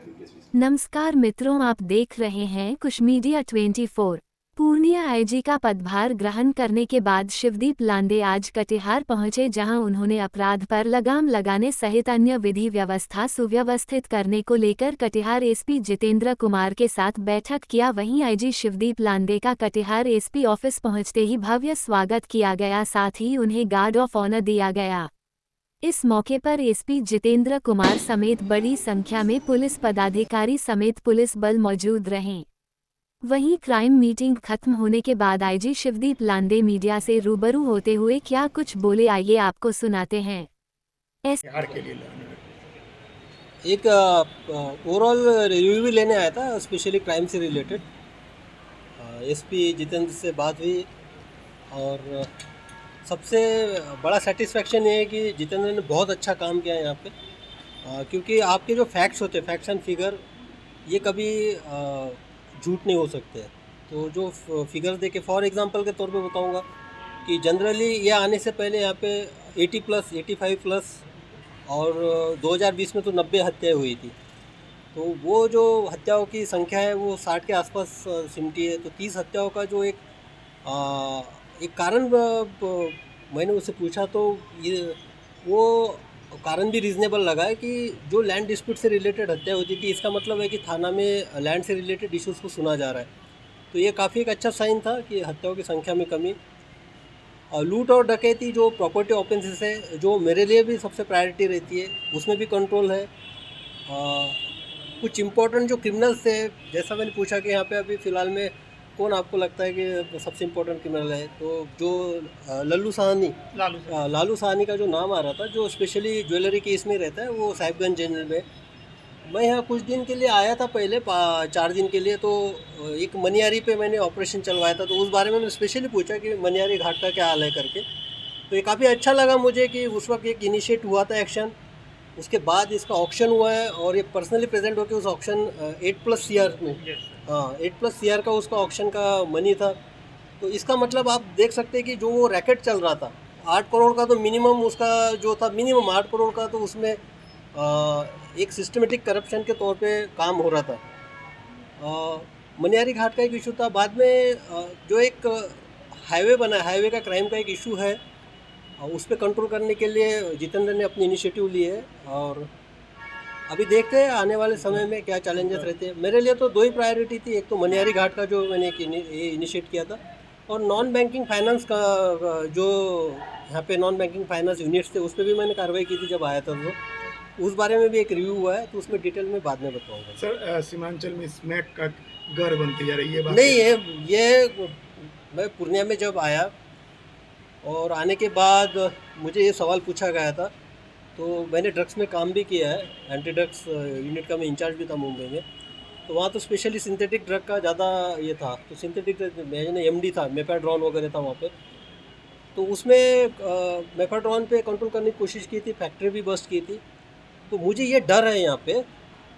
नमस्कार मित्रों, आप देख रहे हैं कुश मीडिया 24। पूर्णिया आईजी का पदभार ग्रहण करने के बाद शिवदीप लांडे आज कटिहार पहुंचे, जहां उन्होंने अपराध पर लगाम लगाने सहित अन्य विधि व्यवस्था सुव्यवस्थित करने को लेकर कटिहार एसपी जितेंद्र कुमार के साथ बैठक किया। वहीं आईजी शिवदीप लांडे का कटिहार एसपी ऑफिस पहुंचते ही भव्य स्वागत किया गया, साथ ही उन्हें गार्ड ऑफ ऑनर दिया गया। इस मौके पर एसपी जितेंद्र कुमार समेत बड़ी संख्या में पुलिस पदाधिकारी समेत पुलिस बल मौजूद रहे। वहीं क्राइम मीटिंग खत्म होने के बाद आईजी शिवदीप लांडे मीडिया से रूबरू होते हुए क्या कुछ बोले, आइए आपको सुनाते हैं। बिहार के लिए लाने में एक ओवरऑल रिव्यू भी लेने आया था, स्पेशली क्राइम से रिलेटेड। एसपी जितेंद्र से बात हुई और सबसे बड़ा सेटिस्फेक्शन ये है कि जितेंद्र ने बहुत अच्छा काम किया है यहाँ पे, क्योंकि आपके जो फैक्ट्स होते हैं, फैक्ट्स एंड फिगर, ये कभी झूठ नहीं हो सकते। तो जो फिगर्स देके फॉर एग्जांपल के तौर पे बताऊंगा कि जनरली ये आने से पहले यहाँ पे 80 प्लस 85 प्लस और 2020 में तो 90 हत्याएं हुई थी। तो वो जो हत्याओं की संख्या है वो 60 के आसपास सिमटी है। तो 30 हत्याओं का जो एक कारण मैंने उससे पूछा, तो ये वो कारण भी रीज़नेबल लगा है कि जो लैंड डिस्प्यूट से रिलेटेड हत्या होती थी, इसका मतलब है कि थाना में लैंड से रिलेटेड इश्यूज़ को सुना जा रहा है। तो ये काफ़ी एक अच्छा साइन था कि हत्याओं की संख्या में कमी। लूट और डकैती, जो प्रॉपर्टी ऑफेंसेस है, जो मेरे लिए भी सबसे प्रायोरिटी रहती है, उसमें भी कंट्रोल है। कुछ इम्पोर्टेंट जो क्रिमिनल्स थे, जैसा मैंने पूछा कि यहाँ पे अभी फ़िलहाल में कौन आपको लगता है कि सबसे इम्पोर्टेंट क्रिमिनल है, तो जो लालू साहनी का जो नाम आ रहा था, जो स्पेशली ज्वेलरी केस में रहता है, वो साहिबगंज जेल में। मैं यहाँ कुछ दिन के लिए आया था पहले, 4 दिन के लिए। तो एक मनियारी पे मैंने ऑपरेशन चलवाया था, तो उस बारे में मैंने स्पेशली पूछा कि मनियारी घाट का क्या हाल है करके। तो ये काफ़ी अच्छा लगा मुझे कि उस वक्त एक इनिशिएट हुआ था एक्शन, उसके बाद इसका ऑक्शन हुआ है और ये पर्सनली प्रेजेंट होकर उस ऑक्शन 8+ CR में, हाँ 8+ CR का उसका ऑक्शन का मनी था। तो इसका मतलब आप देख सकते हैं कि जो वो रैकेट चल रहा था, 8 करोड़ का तो मिनिमम उसका जो था, मिनिमम 8 करोड़ का, तो उसमें एक सिस्टमेटिक करप्शन के तौर पे काम हो रहा था। मनियारी घाट का एक इशू था। बाद में जो एक हाईवे बना, हाईवे का क्राइम का एक इशू है, उस पर कंट्रोल करने के लिए जितेंद्र ने अपनी इनिशिएटिव ली है। और अभी देखते हैं आने वाले समय में क्या चैलेंजेस रहते हैं। मेरे लिए तो 2 ही प्रायोरिटी थी, एक तो मनियारी घाट का जो मैंने एक इनिशिएट किया था, और नॉन बैंकिंग फाइनेंस का जो यहाँ पे नॉन बैंकिंग फाइनेंस यूनिट्स थे, उस पर भी मैंने कार्रवाई की थी जब आया था। तो उस बारे में भी एक रिव्यू हुआ है, तो उसमें डिटेल में बाद में बताऊँगा। सर, सीमांचल में स्मैक का घर बनती जा रही है, बात नहीं है ये। मैं पूर्णिया में जब आया और आने के बाद मुझे ये सवाल पूछा गया था, तो मैंने ड्रग्स में काम भी किया है, एंटी ड्रग्स यूनिट का मैं इंचार्ज भी था मुंबई में। तो वहाँ तो स्पेशली सिंथेटिक ड्रग का ज़्यादा ये था। तो सिंथेटिक मैंने MD था, मेफेड्रॉन वगैरह था वहाँ पे। तो उसमें मेफेड्रॉन पे कंट्रोल करने की कोशिश की थी, फैक्ट्री भी बस्ट की थी। तो मुझे ये डर है यहाँ पे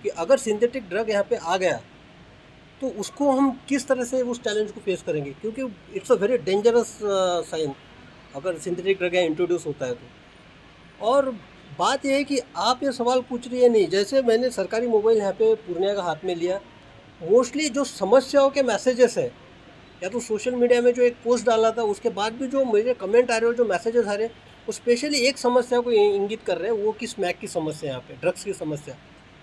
कि अगर सिंथेटिक ड्रग यहाँ पे आ गया तो उसको हम किस तरह से उस चैलेंज को फेस करेंगे, क्योंकि it's a very dangerous sign अगर सिंथेटिक ड्रग यहाँ इंट्रोड्यूस होता है तो। और बात यह है कि आप ये सवाल पूछ रही है, नहीं, जैसे मैंने सरकारी मोबाइल यहाँ पे पूर्णिया का हाथ में लिया, मोस्टली जो समस्याओं के मैसेजेस है, या तो सोशल मीडिया में जो एक पोस्ट डाला था उसके बाद भी जो मेरे कमेंट आ रहे हो, जो मैसेजेस आ रहे हैं, वो स्पेशली एक समस्या को इंगित कर रहे हैं, वो कि स्मैक की समस्या, यहाँ पे ड्रग्स की समस्या,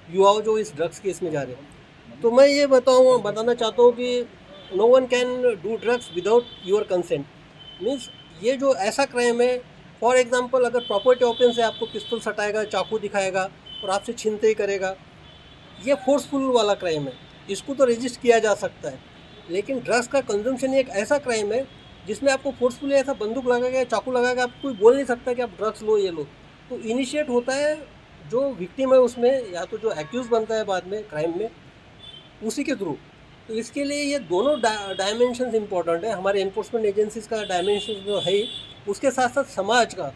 युवाओं जो इस ड्रग्स केस में जा रहे हैं। तो मैं ये बताना चाहता हूँ कि no one can do drugs without your consent. Means ये जो ऐसा क्राइम है, फॉर एग्जांपल अगर प्रॉपर्टी ऑफेंस है, आपको पिस्तौल सटाएगा, चाकू दिखाएगा और आपसे छीनते ही करेगा, ये फोर्सफुल वाला क्राइम है, इसको तो रजिस्ट किया जा सकता है। लेकिन ड्रग्स का कंजम्पशन एक ऐसा क्राइम है जिसमें आपको फोर्सफुली ऐसा बंदूक लगाएगा, चाकू लगाएगा, आप कोई बोल नहीं सकता कि आप ड्रग्स लो, ये लो। तो इनिशिएट होता है जो विक्टिम है उसमें, या तो जो एक्यूज बनता है बाद में क्राइम में, उसी के थ्रू। तो इसके लिए ये दोनों डायमेंशंस इंपॉर्टेंट है। हमारे एनफोर्समेंट एजेंसीज का डायमेंशन जो है, उसके साथ साथ समाज का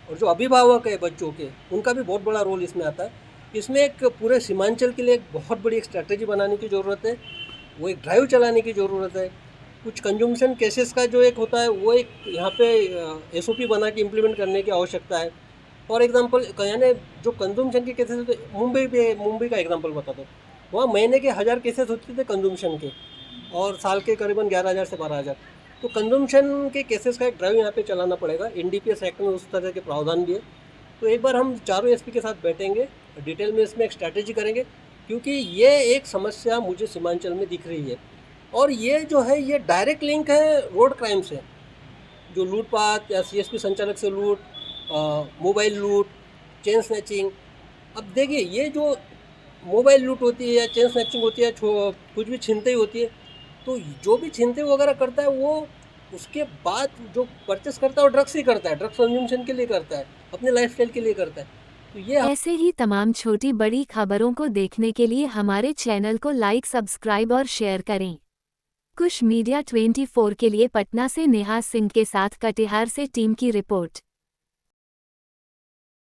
और जो अभिभावक है बच्चों के, उनका भी बहुत बड़ा रोल इसमें आता है। इसमें एक पूरे सीमांचल के लिए एक बहुत बड़ी एक स्ट्रैटेजी बनाने की ज़रूरत है, वो एक ड्राइव चलाने की ज़रूरत है। कुछ कंज्यूमशन केसेस का जो एक होता है, वो एक यहाँ पे SOP बना के इम्प्लीमेंट करने की आवश्यकता है। फॉर एग्जांपल यानी जो कंज्यूमशन के केसेस होते, मुंबई का एग्जांपल बताता हूँ। वहाँ महीने के 1000 केसेस होते थे कंजम्पशन के, और साल के करीबन 11,000 से 12,000। तो कंजम्पशन के केसेस का एक ड्राइव यहाँ पे चलाना पड़ेगा। एनडीपीएस एक्ट में उस तरह के प्रावधान भी है। तो एक बार हम चारों एसपी के साथ बैठेंगे, डिटेल में इसमें एक स्ट्रैटेजी करेंगे, क्योंकि ये एक समस्या मुझे सीमांचल में दिख रही है। और ये जो है ये डायरेक्ट लिंक है रोड क्राइम से, जो लूटपाट या सीएसपी संचालक से लूट, मोबाइल लूट, चेन स्नैचिंग। अब देखिए, ये जो मोबाइल लूट होती है या चेन स्नैचिंग होती है, कुछ भी छीनते ही होती है, तो जो भी छीनते वगैरह करता है वो उसके बाद जो परचेस करता है वो ड्रग्स ही करता है, ड्रग्स कंज्यूमशन के लिए करता है, अपने लाइफस्टाइल के लिए करता है। तो ये ऐसे ही तमाम छोटी बड़ी खबरों को देखने के लिए हमारे चैनल को लाइक, सब्सक्राइब और शेयर करें। कुश मीडिया 24 के लिए पटना से नेहा सिंह के साथ कटिहार से टीम की रिपोर्ट।